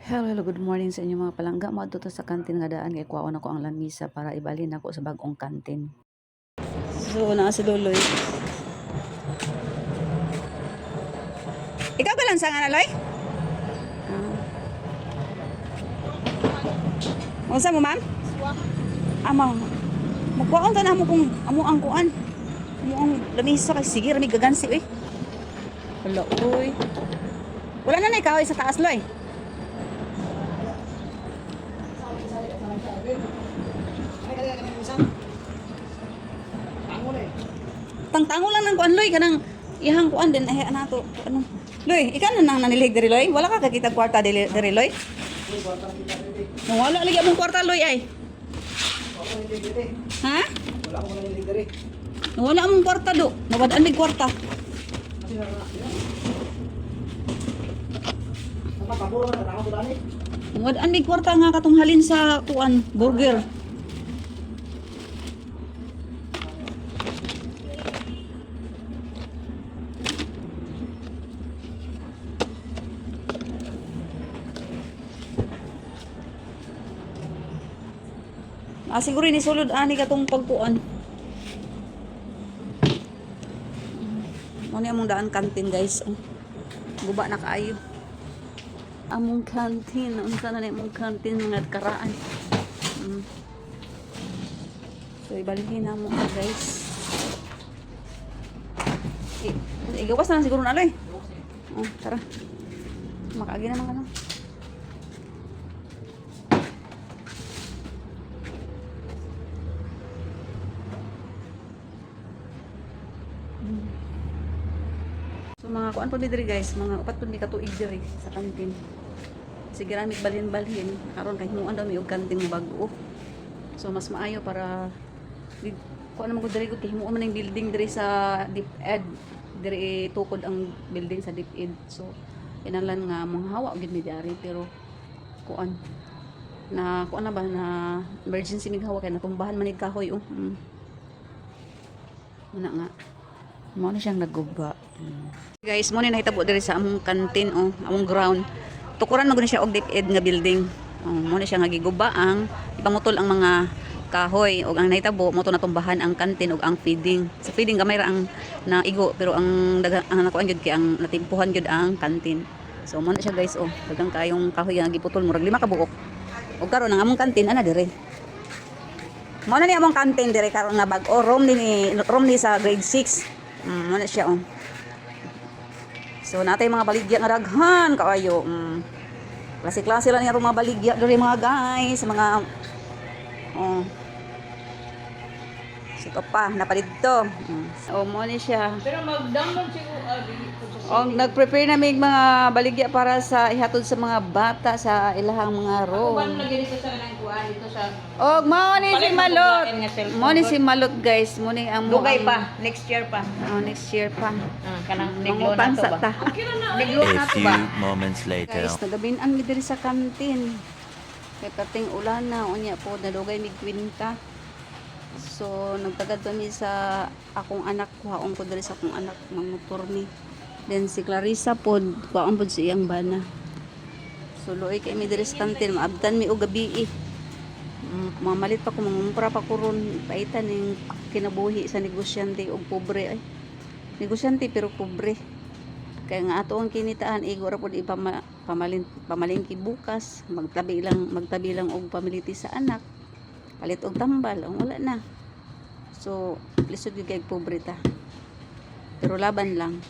Hello, hello, good morning sa inyo mga palangga. Maadto ta sa kantin nga daan kay kuwaon ako ang lamisa para ibalhin ako sa bag-ong kantin. So, naa si Loloy. Ikaw ba lang sa nga Loy? Unsa mo, ma'am? Ama. Magkuwaon ta na mo kung amo ang kuan. Amo ang lamisa kay sige ra mi gagansi eh. Hala, oy. Wala na ikaw sa taas, Loy. Tangtango lang ng kuan, Loy, kanang ihang kuan din ay nato ano. Loy, ikaw na nang nanilig diri, Loy. Wala ka kakita kwarta diri, Loy. Wala lagi among kwarta, Loy ay. Ha? Wala ko nanilig diri. Wala among kwarta do. Nawadaan mig kwarta. Sama paburo na tao dani. Nawadaan mig kwarta nga katong halin sa kuan, burger. Siguro ni sulod ani katong pagkuan. Muna among daan kantin, guys. Guba na kaayo. Among kantin, unsa na among kantin mga karaan. So ibalhin na mo guys. Igawas na siguro na loy. Tara. Makaagi naman ka na. So mga kuan po diri guys, mga upat po ni katuig diri sa kantin. Sige ra mi balhin-balhin aron kay himuan daw mi og kantin nga bag-o. So mas maayo para kuan naman ko diri ko kay himuan man ang building diri sa DepEd. Diri tukod ang building sa DepEd. So inalan nga mga hawa gid mi diari pero kuan na kuan na ba na emergency mig hawa kay natumbahan man ig kahoy Muna nga. Mo na siyang nagguba. Guys, mo ni nahitabo diri sa among kantin among ground. Tukuran na gud siya og DepEd nga building. Mo na siya nga giguba ang ipangutol ang mga kahoy og ang nahitabo mo to natumbahan ang kantin og ang feeding. Sa feeding gamay ra ang naigo pero ang nakuan gyud kay ang natimpuhan gyud ang kantin. So mo na siya guys dagang kayong kahoy nga giputol murag 5 ka buok. Og karon ang among kantin ana diri. Mo na ni among kantin diri karon nga bag-o room ni sa grade 6. Muna siya So natay mga baligya nga daghan kaayo. Klase-klase lang yung mga baligya diri mga guys, mga Sito pa napadidto. Mo ni siya. Pero mag-download siguro Nag-prepare na mig mga baligya para sa ihatod sa mga bata sa ilahang mga room. Kuan lagi dito sa nang kuan dito sa Mo ni si Malot. Mo ni si Malot guys, mo ni ang Dugay pa, next year pa. Next year pa. Kanang neglo na to ba? Neglo A na to few ba? moments later. Guys, nagabin-an mi diri sa kantin. Kay kating ulan na unya po nadugay mig kwinta. So nagtagad kami sa akong anak, kuhaon ko diri sa akong anak mangutor ni. Then si Clarissa pod kuhaon pod sa iyang bana. So luoy kay mi diri sa kantin, maabtan mi og gabi. Mamalit pa ko, mangumpra pa ko ron, paitan ning kinabuhi sa negosyante og pobre ay. Negosyante pero pobre. Kaya nga ato ang kinitaan igo ra pod pamalingki bukas, magtabi lang og pamiliti sa anak. Palit og tambal, wala na. So, lisod gyud kay pobre ta. Pero laban lang.